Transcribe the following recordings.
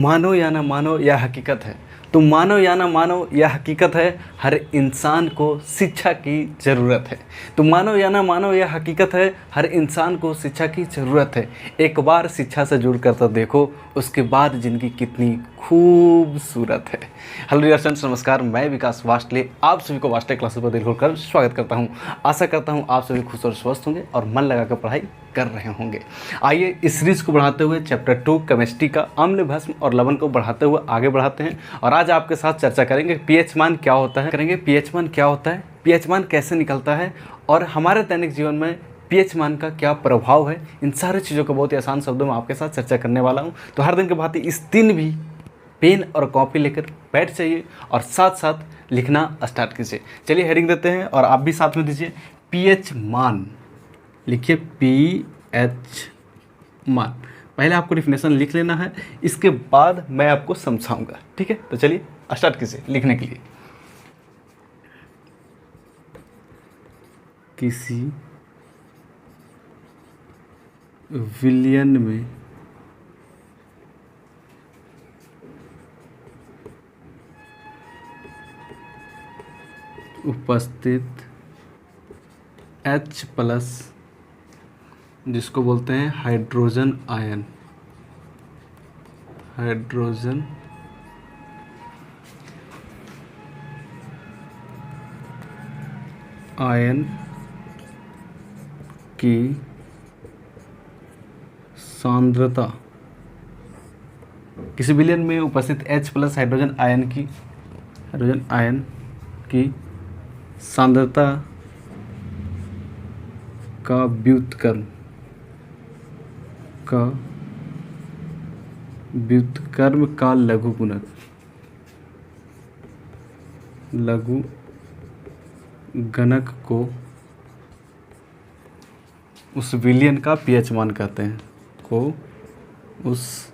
मानो या ना मानो यह हकीकत है, तुम मानो या ना मानो यह हकीकत है, हर इंसान को शिक्षा की ज़रूरत है। तुम मानो या ना मानो यह हकीकत है, हर इंसान को शिक्षा की ज़रूरत है। एक बार शिक्षा से जुड़ कर तो देखो, उसके बाद ज़िंदगी कितनी खूबसूरत है। हेलो डियर स्टूडेंट्स, नमस्कार। मैं विकास वास्टले आप सभी को वास्टले क्लासेस पर दिल खोलकर स्वागत करता हूं। आशा करता हूं आप सभी खुश और स्वस्थ होंगे और मन लगाकर पढ़ाई कर रहे होंगे। आइए इस सीरीज़ को बढ़ाते हुए चैप्टर 2 केमिस्ट्री का अम्ल, भस्म और लवण को बढ़ाते हुए आगे बढ़ाते हैं। और आज आपके साथ चर्चा करेंगे पीएच मान क्या होता है, पीएच मान क्या होता है, पीएच मान कैसे निकलता है और हमारे दैनिक जीवन में पीएच मान का क्या प्रभाव है। इन सारी चीज़ों को बहुत ही आसान शब्दों में आपके साथ चर्चा करने वाला हूँ। तो हर दिन के भांति इस दिन भी पेन और कॉपी लेकर बैठ जाइए और साथ साथ लिखना स्टार्ट कीजिए। चलिए हेडिंग देते हैं और आप भी साथ में दीजिए। पीएच मान लिखिए, पीएच मान। पहले आपको डिफिनेशन लिख लेना है, इसके बाद मैं आपको समझाऊंगा, ठीक है। तो चलिए स्टार्ट कीजिए लिखने के लिए। किसी विलयन में उपस्थित H+, जिसको बोलते हैं हाइड्रोजन आयन, हाइड्रोजन आयन की सांद्रता, किसी विलयन में उपस्थित H+ हाइड्रोजन आयन की सांद्रता का व्युत्क्रम का लघु गणक को उस विलयन का पीएच मान कहते हैं, उस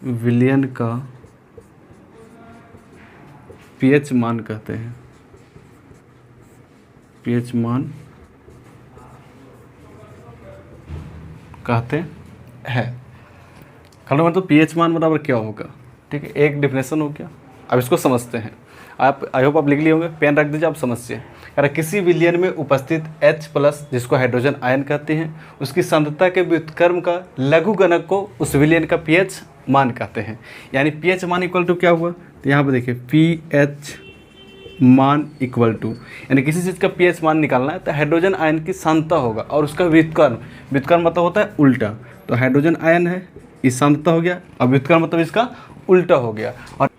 विलयन का पीएच मान कहते हैं, पीएच मान कहते हैं। खैर मतलब पीएच मान बराबर क्या होगा, ठीक है। एक डिफिनेशन हो गया, अब इसको समझते हैं। आप आई होप आप लिख लिए होंगे, पेन रख दीजिए, आप समझिए। अगर किसी विलयन में उपस्थित H+, जिसको हाइड्रोजन आयन कहते हैं, उसकी सांद्रता के व्युत्क्रम का लघु गणक को उस विलयन का पीएच मान कहते हैं। यानी पीएच मान इक्वल टू क्या हुआ, तो यहाँ पे देखिए पीएच मान इक्वल टू, यानी किसी चीज़ का पीएच मान निकालना है तो हाइड्रोजन आयन की सांद्रता होगा और उसका व्युत्क्रम मतलब होता है उल्टा। तो हाइड्रोजन आयन है, इस सांद्रता हो गया, और व्युत्क्रम मतलब इसका उल्टा हो गया। और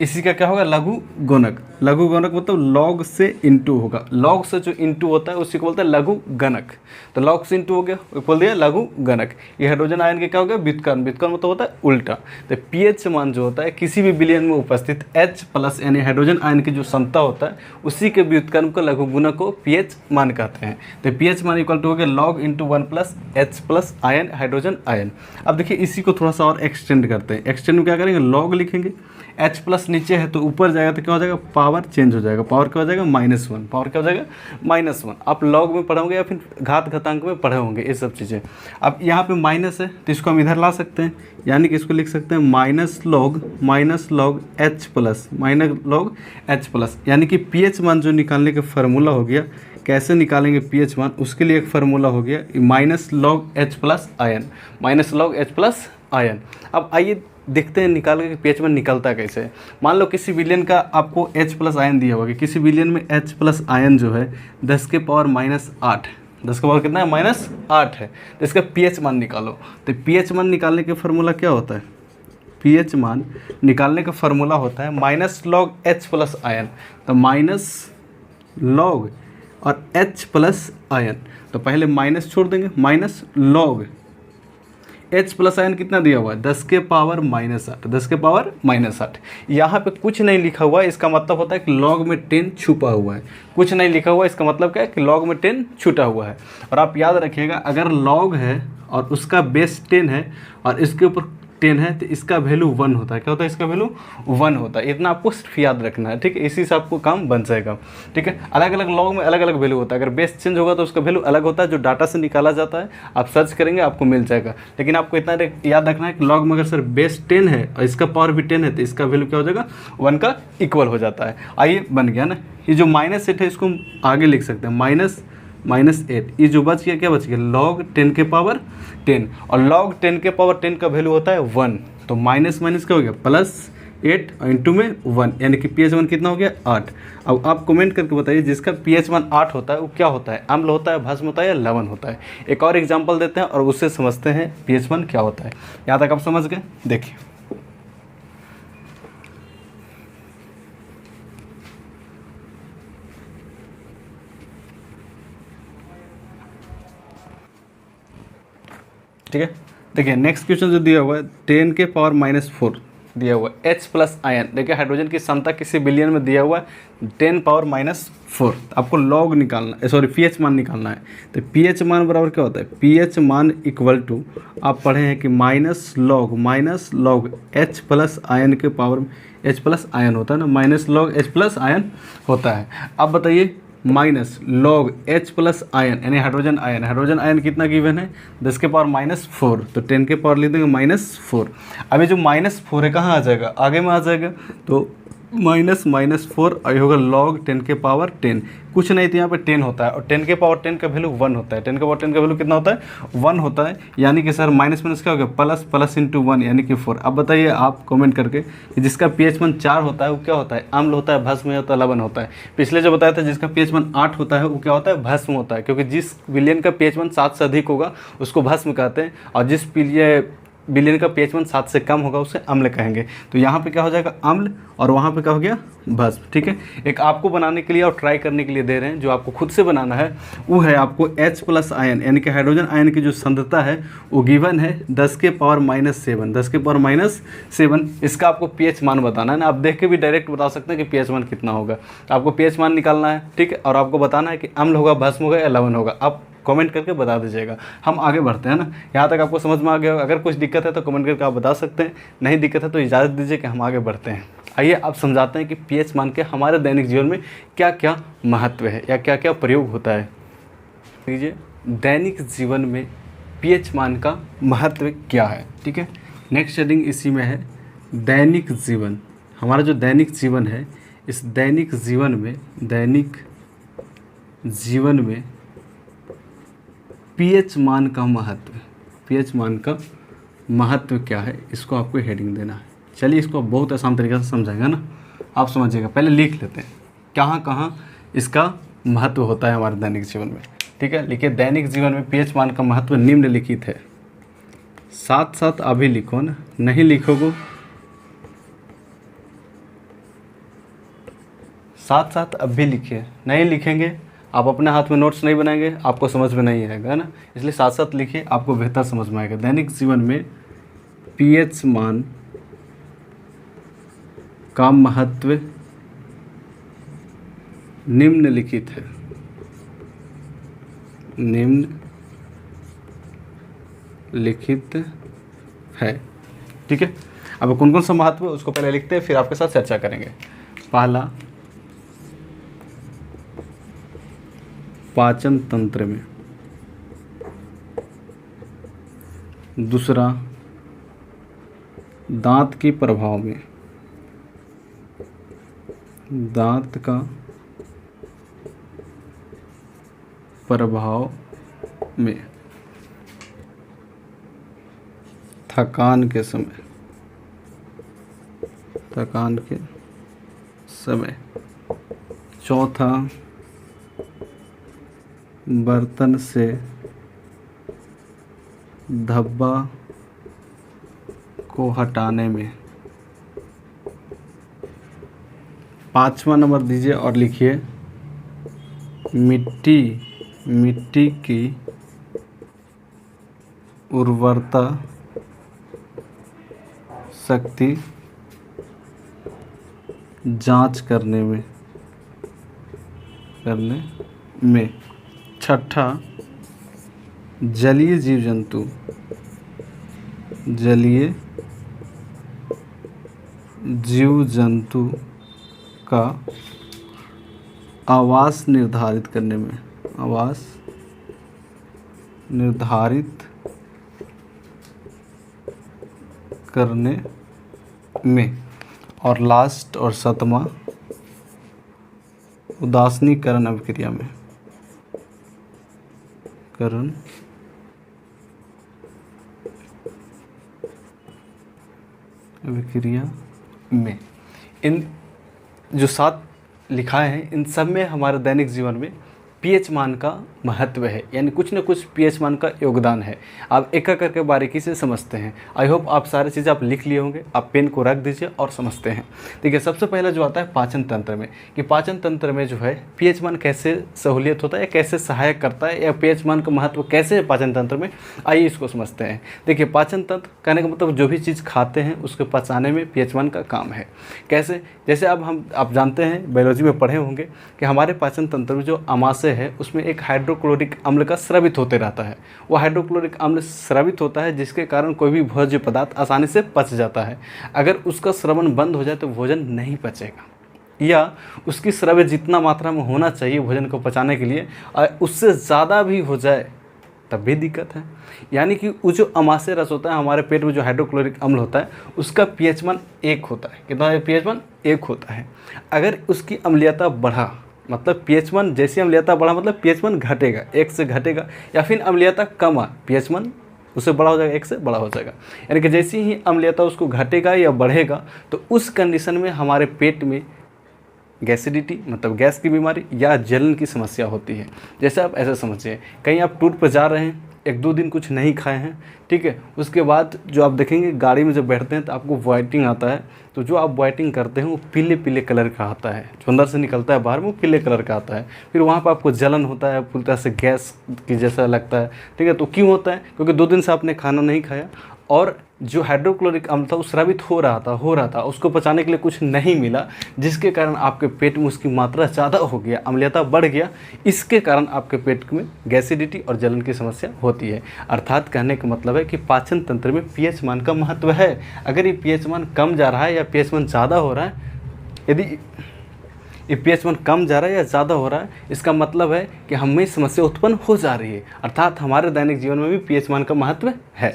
इसी का क्या होगा, लघु गुणक। लघु गुणक मतलब लॉग से इंटू होगा, लॉग से जो इंटू होता है उसी को बोलते हैं लघु गणक। तो लॉग से इंटू हो गया, बोल दिया लघु गणक। ये हाइड्रोजन आयन के क्या हो गया, व्युत्क्रम। व्युत्क्रम मतलब होता है उल्टा। तो पीएच मान जो होता है किसी भी विलयन में उपस्थित H+ यानी हाइड्रोजन आयन की जो सांद्रता होता है उसी के व्युत्क्रम को लघु गुणक को पीएच मान कहते हैं। तो पीएच मान इक्वल टू हो गया log × 1 H+ ion, hydrogen ion. अब देखिए इसी को थोड़ा सा और एक्सटेंड करते हैं। एक्सटेंड में क्या करेंगे, लॉग लिखेंगे, H+ नीचे है तो ऊपर जाएगा तो क्या हो जाएगा, पावर चेंज हो जाएगा। पावर क्या हो जाएगा, -1। पावर क्या हो जाएगा, -1। आप लॉग में पढ़े होंगे या फिर घातांक में पढ़े होंगे ये सब चीज़ें। अब यहाँ पे माइनस है तो इसको हम इधर ला सकते हैं, यानी कि इसको लिख सकते हैं -log H+, यानी कि पीएच मान जो निकालने का फार्मूला हो गया। कैसे निकालेंगे पीएच मान, उसके लिए एक फार्मूला हो गया -log H+ ion, -log H+ ion. अब आइए देखते हैं निकाल के पीएच मान निकलता कैसे है। मान लो किसी विलयन का आपको H+ आयन दिया होगा, किसी विलयन में H+ आयन जो है 10 के पावर -8, 10 का पावर कितना है, -8 है। तो इसका पीएच मान निकालो। तो पीएच मान निकालने का फार्मूला क्या होता है, पीएच मान निकालने का फार्मूला होता है -log H+ आयन। तो -log और H+ आयन, तो पहले माइनस छोड़ देंगे, -log H+ आयन कितना दिया हुआ है, 10 के पावर -8, 10 के पावर -8। यहाँ पे कुछ नहीं लिखा हुआ है, इसका मतलब होता है कि log में 10 छुपा हुआ है। कुछ नहीं लिखा हुआ, इसका मतलब क्या है कि log में 10 छुटा हुआ है। और आप याद रखिएगा, अगर log है और उसका बेस 10 है और इसके ऊपर 10 है तो इसका वैल्यू 1 होता है। क्या होता है? इसका वैल्यू 1 होता है। इतना आपको सिर्फ याद रखना है, ठीक है। इसी से आपको काम बन जाएगा, ठीक है। अलग अलग लॉग में अलग अलग वैल्यू होता है। अगर बेस चेंज होगा तो उसका वैल्यू अलग होता है, जो डाटा से निकाला जाता है। आप सर्च करेंगे आपको मिल जाएगा। लेकिन आपको इतना याद रखना है कि लॉग में अगर सर बेस 10 है और इसका पावर भी 10 है तो इसका वैल्यू क्या हो जाएगा? 1 का इक्वल हो जाता है। आइए बन गया ना। ये जो -8 है इसको हम आगे लिख सकते हैं, -8। ये जो बच गया, क्या बच गया? log 10 के पावर 10, और log 10 के पावर 10 का वैल्यू होता है 1। तो माइनस माइनस क्या हो गया? +8 इंटू में 1, यानी कि pH 1 कितना हो गया? 8। अब आप कमेंट करके बताइए जिसका pH 1 8 होता है वो क्या होता है? अम्ल होता है, भस्म होता है या लवण होता है? एक और एग्जाम्पल देते हैं और उससे समझते हैं pH 1 क्या होता है। यहाँ तक आप समझ गए? देखिए, ठीक है। देखिए नेक्स्ट क्वेश्चन जो दिया हुआ है 10 के पावर -4 दिया हुआ है, H+ आयन। देखिए हाइड्रोजन की क्षमता किसी बिलियन में दिया हुआ है 10 पावर -4। आपको लॉग निकालना है, सॉरी pH मान निकालना है। तो pH मान बराबर क्या होता है? pH मान इक्वल टू, आप पढ़े हैं कि माइनस लॉग H+ आयन के पावर, H+ आयन होता है ना, -log H+ आयन होता है। अब बताइए -log H+ आयन यानी हाइड्रोजन आयन कितना गिवन है? 10 के पावर -4, तो 10 के पावर लिख देंगे -4। अभी जो -4 है कहाँ आ जाएगा? आगे में आ जाएगा। तो -4 और ये होगा log 10 के पावर 10। कुछ नहीं तो यहाँ पे 10 होता है, और 10 के पावर 10 का वैल्यू 1 होता है। 10 के पावर 10 का वैल्यू कितना होता है? 1 होता है। यानी कि सर माइनस माइनस क्या हो गया? प्लस इंटू 1 यानी कि 4। अब बताइए आप कमेंट करके कि जिसका pH 1 4 होता है वो क्या होता है? अम्ल होता है, भस्म होता है, लवण होता है। पिछले जो बताया था जिसका pH 1 8 होता है वो क्या होता है? भस्म होता है, क्योंकि जिस विलयन का pH 1 7 से अधिक होगा उसको भस्म कहते हैं, और जिस बिलियन का pH 1 7 से कम होगा उसे अम्ल कहेंगे। तो यहाँ पे क्या हो जाएगा? अम्ल, और वहाँ पे क्या हो गया? भस्म, ठीक है। एक आपको बनाने के लिए और ट्राई करने के लिए दे रहे हैं, जो आपको खुद से बनाना है वो है आपको H+ आयन यानी कि हाइड्रोजन आयन की जो सांद्रता है वो गिवन है 10 के पावर -7, 10 के पावर -7। इसका आपको pH मान बताना है ना। आप देख के भी डायरेक्ट बता सकते हैं कि pH मान कितना होगा। आपको pH मान निकालना है, ठीक है, और आपको बताना है कि अम्ल होगा, भस्म होगा या लवण होगा। आप कमेंट करके बता दीजिएगा। हम आगे बढ़ते हैं ना। यहाँ तक आपको समझ में आ गया होगा। अगर कुछ दिक्कत है तो कमेंट करके आप बता सकते हैं, नहीं दिक्कत है तो इजाज़त दीजिए कि हम आगे बढ़ते हैं। आइए आप समझाते हैं कि pH मान के हमारे दैनिक जीवन में क्या क्या महत्व है या क्या क्या प्रयोग होता है। लीजिए, दैनिक जीवन में pH मान का महत्व क्या है, ठीक है। नेक्स्ट हेडिंग इसी में है, दैनिक जीवन। हमारा जो दैनिक जीवन है, इस दैनिक जीवन में pH मान का महत्व, pH मान का महत्व क्या है, इसको आपको हेडिंग देना है। चलिए इसको बहुत आसान तरीके से समझाएगा ना, आप समझिएगा। पहले लिख लेते हैं कहाँ कहाँ इसका महत्व होता है हमारे दैनिक जीवन में, ठीक है। लिखिए, दैनिक जीवन में pH मान का महत्व निम्नलिखित है। साथ साथ अभी लिखो ना, नहीं लिखोगे साथ साथ अब भी लिखिए। नहीं लिखेंगे आप अपने हाथ में नोट्स नहीं बनाएंगे, आपको समझ में नहीं आएगा, है ना। इसलिए साथ साथ लिखिए, आपको बेहतर समझ में आएगा। दैनिक जीवन में pH मान का महत्व निम्नलिखित है, निम्नलिखित है, ठीक है। अब कौन कौन सा महत्व है उसको पहले लिखते हैं, फिर आपके साथ चर्चा करेंगे। पहला, पाचन तंत्र में। दूसरा, दांत के प्रभाव में, दांत का प्रभाव में। थकान के समय। चौथा, बर्तन से धब्बा को हटाने में। 5वां नंबर दीजिए और लिखिए, मिट्टी की उर्वरता शक्ति जांच करने में। छठा, जलीय जीव जंतु का आवास निर्धारित करने में, आवास निर्धारित करने में, और लास्ट और सातवां उदासीनीकरण अभिक्रिया में, करण अभिक्रिया में। इन जो 7 लिखा है इन सब में हमारे दैनिक जीवन में पीएच मान का महत्व है, यानी कुछ न कुछ पीएच मान का योगदान है। आप एक एक करके बारीकी से समझते हैं। आई होप आप सारी चीज़ें आप लिख लिए होंगे, आप पेन को रख दीजिए और समझते हैं। देखिए सबसे पहले जो आता है पाचन तंत्र में, कि पाचन तंत्र में जो है पीएच मान कैसे सहूलियत होता है या कैसे सहायक करता है, या पीएच मान का महत्व कैसे है पाचन तंत्र में, आइए इसको समझते हैं। देखिए पाचन तंत्र कहने का मतलब जो भी चीज़ खाते हैं उसके पचाने में पीएच मान का काम है। कैसे? जैसे अब आप जानते हैं, बायोलॉजी में पढ़े होंगे कि हमारे पाचन तंत्र में जो आमाशय है उसमें एक हाइड्रोक्लोरिक अम्ल का स्रावित होते रहता है। वो हाइड्रोक्लोरिक अम्ल स्रावित होता है जिसके कारण कोई भी भोज्य पदार्थ आसानी से पच जाता है। अगर उसका स्रवण बंद हो जाए तो भोजन नहीं पचेगा, या उसकी स्राव जितना मात्रा में होना चाहिए भोजन को पचाने के लिए उससे ज़्यादा भी हो जाए तब भी दिक्कत है। यानी कि वो जो अमाशय रस होता है हमारे पेट में, जो हाइड्रोक्लोरिक अम्ल होता है उसका पीएच मान 1 होता है। कितना है पीएच मान? 1 होता है। अगर उसकी अम्लीयता बढ़ा, मतलब पीएच मान जैसी अम्लीयता बढ़ा मतलब पीएच मान घटेगा, 1 से घटेगा, या फिर अम्लीयता कम आ पीएच मान उससे बड़ा हो जाएगा, 1 से बड़ा हो जाएगा। यानी कि जैसी ही अम्लीयता उसको घटेगा या बढ़ेगा तो उस कंडीशन में हमारे पेट में गैसिडिटी मतलब गैस की बीमारी या जलन की समस्या होती है। जैसे आप ऐसा समझिए, कहीं आप टूर पर जा रहे हैं, 1-2 दिन कुछ नहीं खाए हैं, ठीक है, उसके बाद जो आप देखेंगे गाड़ी में जब बैठते हैं तो आपको वॉइटिंग आता है, तो जो आप वॉइटिंग करते हैं वो पीले पीले कलर का आता है, जो अंदर से निकलता है बाहर में वो पीले कलर का आता है। फिर वहाँ पर आपको जलन होता है, पूरी तरह से गैस की जैसा लगता है, ठीक है। तो क्यों होता है? क्योंकि 2 दिन से आपने खाना नहीं खाया और जो हाइड्रोक्लोरिक अम्ल था वो स्रावित हो रहा था, उसको पचाने के लिए कुछ नहीं मिला, जिसके कारण आपके पेट में उसकी मात्रा ज़्यादा हो गया, अम्लीयता बढ़ गया। इसके कारण आपके पेट में गैसिडिटी और जलन की समस्या होती है। अर्थात कहने का मतलब है कि पाचन तंत्र में पीएच मान का महत्व है। अगर ये पीएच मान कम जा रहा है या पीएच मान ज़्यादा हो रहा है, यदि ये पीएच मान कम जा रहा है या ज़्यादा हो रहा है, इसका मतलब है कि हमें समस्या उत्पन्न हो जा रही है। अर्थात हमारे दैनिक जीवन में भी पीएच मान का महत्व है।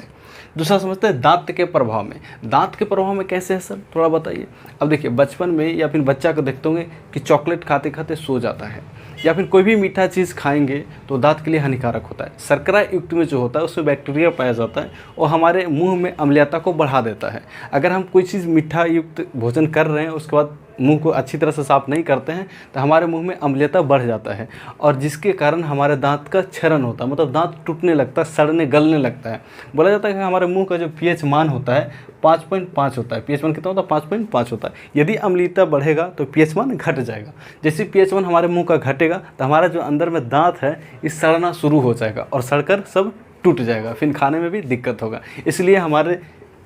दूसरा समझते हैं दांत के प्रभाव में। दांत के प्रभाव में कैसे है सर, थोड़ा बताइए। अब देखिए बचपन में या फिर बच्चा को देखते होंगे कि चॉकलेट खाते खाते सो जाता है, या फिर कोई भी मीठा चीज़ खाएंगे तो दांत के लिए हानिकारक होता है। शर्करा युक्त में जो होता है उसमें बैक्टीरिया पाया जाता है और हमारे मुंह में अम्लीयता को बढ़ा देता है। अगर हम कोई चीज़ मीठा युक्त भोजन कर रहे हैं उसके बाद मुंह को अच्छी तरह से साफ़ नहीं करते हैं तो हमारे मुंह में अम्लीयता बढ़ जाता है, और जिसके कारण हमारे दांत का क्षरण होता है, मतलब दांत टूटने लगता है, सड़ने गलने लगता है। बोला जाता है कि हमारे मुंह का जो पीएच मान होता है 5.5 होता है। पीएच मान कितना होता है? 5.5 होता है। यदि अम्लीयता बढ़ेगा तो पीएच मान घट जाएगा। जैसे पीएच मान हमारे मुंह का घटेगा तो हमारा जो अंदर में दांत है इस सड़ना शुरू हो जाएगा और सड़कर सब टूट जाएगा, फिर खाने में भी दिक्कत होगा। इसलिए हमारे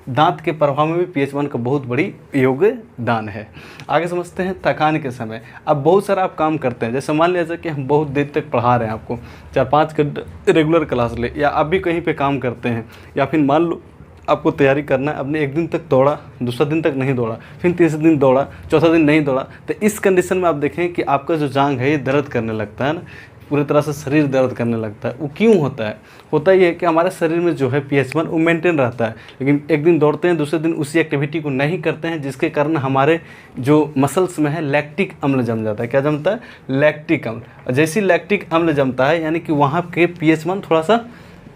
दांत के प्रभाव में भी पीएच मान का बहुत बड़ी योगदान है। आगे समझते हैं थकान के समय। अब बहुत सारा आप काम करते हैं, जैसे मान लीजिए कि हम बहुत देर तक पढ़ा रहे हैं, आपको 4-5 घंटे रेगुलर क्लास ले, या आप भी कहीं पे काम करते हैं, या फिर मान लो आपको तैयारी करना है, आपने 1 दिन तक दौड़ा, दूसरा दिन तक नहीं दौड़ा, फिर तीसरे दिन दौड़ा, चौथा दिन नहीं दौड़ा, तो इस कंडीशन में आप देखें कि आपका जो जांघ है ये दर्द करने लगता है ना, पूरी तरह से शरीर दर्द करने लगता है। वो क्यों होता है? होता ये है कि हमारे शरीर में जो है पीएच मान वो मेंटेन रहता है, लेकिन एक दिन दौड़ते हैं, दूसरे दिन उसी एक्टिविटी को नहीं करते हैं, जिसके कारण हमारे जो मसल्स में है लैक्टिक अम्ल जम जाता है। क्या जमता है? लैक्टिक अम्ल। जैसे लैक्टिक अम्ल जमता है यानी कि वहाँ के पीएच मान थोड़ा सा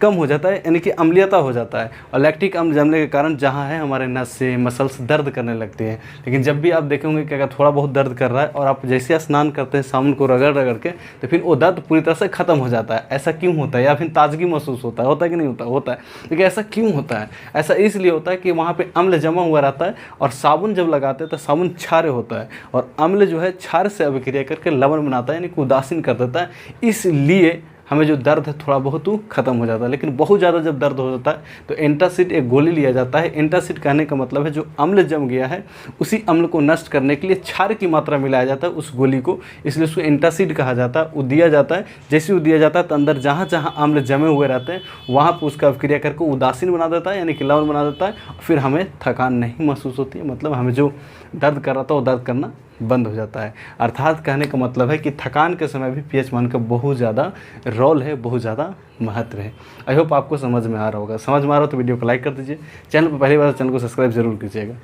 कम हो जाता है, यानी कि अम्लीयता हो जाता है, और लैक्टिक अम्ल जमने के कारण जहाँ है हमारे नस से मसल्स दर्द करने लगते हैं। लेकिन जब भी आप देखेंगे कि अगर थोड़ा बहुत दर्द कर रहा है और आप जैसे स्नान करते हैं साबुन को रगड़ के, तो फिर वो दर्द पूरी तरह से ख़त्म हो जाता है। ऐसा क्यों होता है? या फिर ताजगी महसूस होता है, होता है कि नहीं होता? होता है। लेकिन ऐसा क्यों होता है? ऐसा इसलिए होता है कि वहाँ पर अम्ल जमा हुआ रहता है, और साबुन जब लगाते हैं तो साबुन क्षार्य होता है, और अम्ल जो है क्षार से अभिक्रिया करके लवण बनाता है, यानी कि उदासीन कर देता है। इसलिए हमें जो दर्द है थोड़ा बहुत ख़त्म हो जाता है। लेकिन बहुत ज़्यादा जब दर्द हो जाता है तो एंटासिड एक गोली लिया जाता है। एंटासिड कहने का मतलब है जो अम्ल जम गया है उसी अम्ल को नष्ट करने के लिए क्षार की मात्रा मिलाया जाता है उस गोली को, इसलिए उसको एंटासिड कहा जाता है। वो दिया जाता है, जैसे वो दिया जाता है तो अंदर जहाँ जहाँ अम्ल जमे हुए रहते हैं वहाँ पर उसका अभिक्रिया करके उदासीन बना देता है, यानी कि लवण बना देता है। फिर हमें थकान नहीं महसूस होती है, मतलब हमें जो दर्द कर रहा था वो दर्द करना बंद हो जाता है। अर्थात कहने का मतलब है कि थकान के समय भी pH मान का बहुत ज़्यादा रोल है, बहुत ज़्यादा महत्व है। आई होप आपको समझ में आ रहा होगा। समझ में आ रहा हो तो वीडियो को लाइक कर दीजिए, चैनल पर पहली बार चैनल को सब्सक्राइब जरूर कीजिएगा।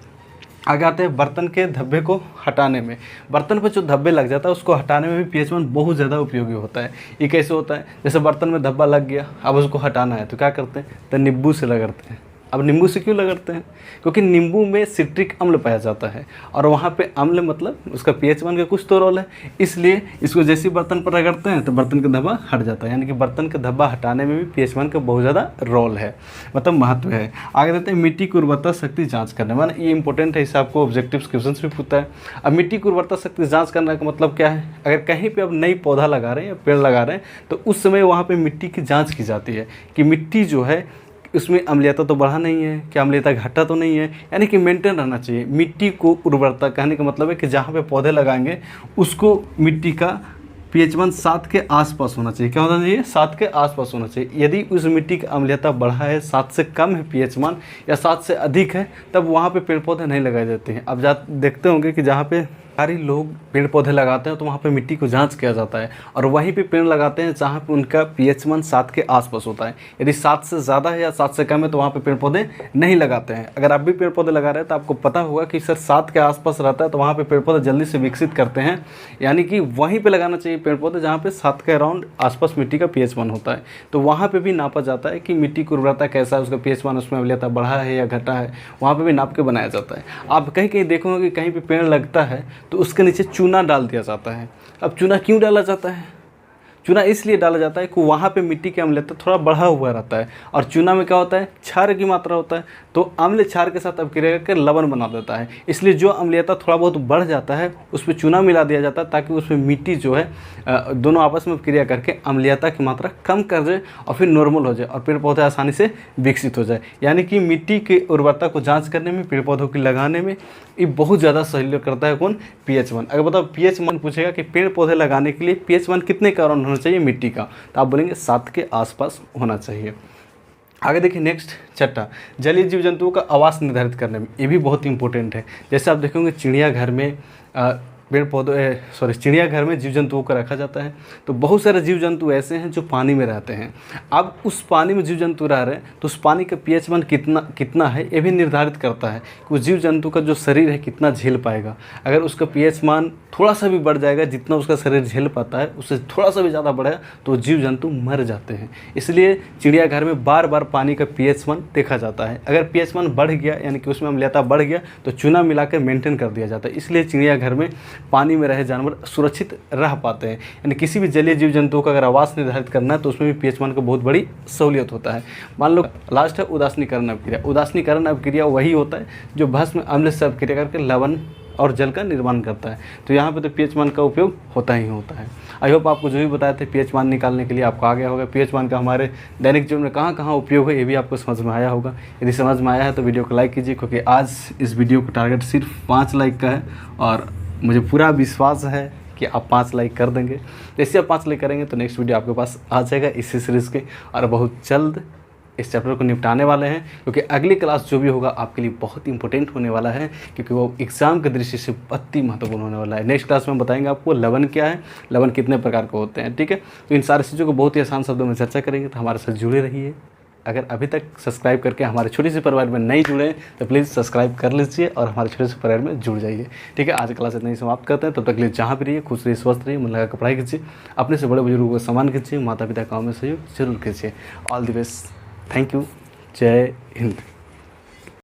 आगे आते हैं बर्तन के धब्बे को हटाने में। बर्तन पर जो धब्बे लग जाता है उसको हटाने में भी pH मान बहुत ज़्यादा उपयोगी होता है। ये कैसे होता है, जैसे बर्तन में धब्बा लग गया, अब उसको हटाना है तो क्या करते हैं, तो नींबू से रगड़ते हैं। अब नींबू से क्यों रगड़ते हैं, क्योंकि नींबू में सिट्रिक अम्ल पाया जाता है और वहाँ पे अम्ल मतलब उसका pH मान का कुछ तो रोल है, इसलिए इसको जैसे बर्तन पर रगड़ते हैं तो बर्तन का धब्बा हट जाता है। यानी कि बर्तन का धब्बा हटाने में भी pH मान का बहुत ज़्यादा रोल है, मतलब महत्व है। आगे देते हैं मिट्टी की उर्वरता शक्ति जाँच करने, माना ये इंपॉर्टेंट है, इससे आपको ऑब्जेक्टिव क्वेश्चन भी पूछता है। अब मिट्टी की उर्वरता शक्ति जाँच करने का मतलब क्या है, अगर कहीं पर अब नई पौधा लगा रहे हैं या पेड़ लगा रहे हैं तो उस समय वहाँ पर मिट्टी की जाँच की जाती है कि मिट्टी जो है उसमें अम्लीयता तो बढ़ा नहीं है, क्या अम्लीयता घटा तो नहीं है, यानी कि मेंटेन रहना चाहिए। मिट्टी को उर्वरता कहने का मतलब है कि जहाँ पे पौधे लगाएंगे उसको मिट्टी का pH मान 7 के आसपास होना चाहिए। क्या होना चाहिए, 7 के आसपास होना चाहिए। यदि उस मिट्टी की अम्लीयता बढ़ा है, 7 से कम है pH मान या 7 से अधिक है, तब वहाँ पे पेड़ पौधे नहीं लगाए जाते हैं। अब देखते होंगे कि जहाँ पे सारे लोग पेड़ पौधे लगाते हैं तो वहाँ पे मिट्टी को जांच किया जाता है और वहीं पे पेड़ लगाते हैं जहाँ पे उनका pH मान 7 के आसपास होता है। यदि 7 से ज़्यादा है या 7 से कम है तो वहाँ पे पेड़ पौधे नहीं लगाते हैं। अगर आप भी पेड़ पौधे लगा रहे हैं तो आपको पता होगा कि सर 7 के आसपास रहता है तो वहाँ पे पेड़ पौधे जल्दी से विकसित करते हैं, यानी कि वहीं पर लगाना चाहिए पेड़ पौधे जहाँ पर 7 के अराउंड आसपास मिट्टी का pH मान होता है। तो वहाँ पर भी नापा जाता है कि मिट्टी की उर्वरता कैसा है, उसका pH मान उसमें अम्लीयता बढ़ा है या घटा है, वहाँ पर भी नाप के बनाया जाता है। आप कहीं कहीं देखोगे कि कहीं पर पेड़ लगता है तो उसके नीचे चूना डाल दिया जाता है। अब चूना क्यों डाला जाता है, चूना इसलिए डाला जाता है कि वहाँ पे मिट्टी की अम्लता थोड़ा बढ़ा हुआ रहता है और चूना में क्या होता है, क्षार की मात्रा होता है, तो अम्ल क्षार के साथ अभिक्रिया करके लवण बना देता है। इसलिए जो अम्लीयता थोड़ा बहुत बढ़ जाता है उस पर चूना मिला दिया जाता है ताकि उसमें मिट्टी जो है दोनों आपस में अभिक्रिया करके अम्लीयता की मात्रा कम कर जाए और फिर नॉर्मल हो जाए और पेड़ पौधे आसानी से विकसित हो जाए। यानी कि मिट्टी की उर्वरता को जाँच करने में, पेड़ पौधों की लगाने में ये बहुत ज़्यादा सहयोग करता है। कौन, pH मान। अगर बताओ pH मान पूछेगा कि पेड़ पौधे लगाने के लिए pH मान कितने का अराउंड होना चाहिए मिट्टी का, तो आप बोलेंगे 7 के आसपास होना चाहिए। आगे देखिए नेक्स्ट छठा, जलीय जीव जंतुओं का आवास निर्धारित करने में, ये भी बहुत इंपॉर्टेंट है। जैसे आप देखेंगे चिड़ियाघर में पेड़ पौधे चिड़ियाघर में जीव जंतुओं को रखा जाता है तो बहुत सारे जीव जंतु ऐसे हैं जो पानी में रहते हैं। अब उस पानी में जीव जंतु रह रहे हैं तो उस पानी का pH मान कितना है ये भी निर्धारित करता है कि उस जीव जंतु का जो शरीर है कितना झेल पाएगा। अगर उसका pH मान थोड़ा सा भी बढ़ जाएगा, जितना उसका शरीर झेल पाता है उससे थोड़ा सा भी ज़्यादा बढ़ेगा तो जीव जंतु मर जाते हैं। इसलिए चिड़ियाघर में बार बार पानी का pH मान देखा जाता है। अगर pH मान बढ़ गया यानी कि उसमें अम्लीयता बढ़ गया तो चूना मिलाकर मेंटेन कर दिया जाता है। इसलिए चिड़ियाघर में पानी में रहे जानवर सुरक्षित रह पाते हैं। यानी किसी भी जलीय जीव जंतुओं का अगर आवास निर्धारित करना है तो उसमें भी pH मान का बहुत बड़ी सहूलियत होता है। मान लो लास्ट है उदासीनीकरण अभिक्रिया। उदासीनीकरण अभिक्रिया वही होता है जो भस्म अम्ल से अभिक्रिया करके लवण और जल का निर्माण करता है। तो यहाँ पे तो pH मान का उपयोग होता ही होता है। आई होप आपको जो भी बताए थे pH मान निकालने के लिए आपको आ गया होगा। pH मान का हमारे दैनिक जीवन में कहाँ कहाँ उपयोग है ये भी आपको समझ में आया होगा। यदि समझ में आया है तो वीडियो को लाइक कीजिए, क्योंकि आज इस वीडियो का टारगेट सिर्फ 5 लाइक का है और मुझे पूरा विश्वास है कि आप 5 लाइक कर देंगे। जैसे आप 5 लाइक करेंगे तो नेक्स्ट वीडियो आपके पास आ जाएगा इसी सीरीज़ के, और बहुत जल्द इस चैप्टर को निपटाने वाले हैं, क्योंकि अगली क्लास जो भी होगा आपके लिए बहुत इंपॉर्टेंट होने वाला है, क्योंकि वो एग्ज़ाम की दृष्टि से अति महत्वपूर्ण होने वाला है। नेक्स्ट क्लास में बताएंगे आपको लवण क्या है, लवण कितने प्रकार के होते हैं। ठीक है, तो इन सारी चीज़ों को बहुत ही आसान शब्दों में चर्चा करेंगे, तो हमारे साथ जुड़े रहिए। अगर अभी तक सब्सक्राइब करके हमारे छोटे से परिवार में नहीं जुड़े हैं तो प्लीज़ सब्सक्राइब कर लीजिए और हमारे छोटे से परिवार में जुड़ जाइए। ठीक है, आज क्लास इतना ही समाप्त करते हैं। तब तक लिए जहाँ भी रहिए खुश रहिए, स्वस्थ रहिए, मन लगा कर पढ़ाई कीजिए, अपने से बड़े बुजुर्गों को सम्मान कीजिए, माता पिता काम में सहयोग जरूर कीजिए। All the best, thank you, जय हिंद।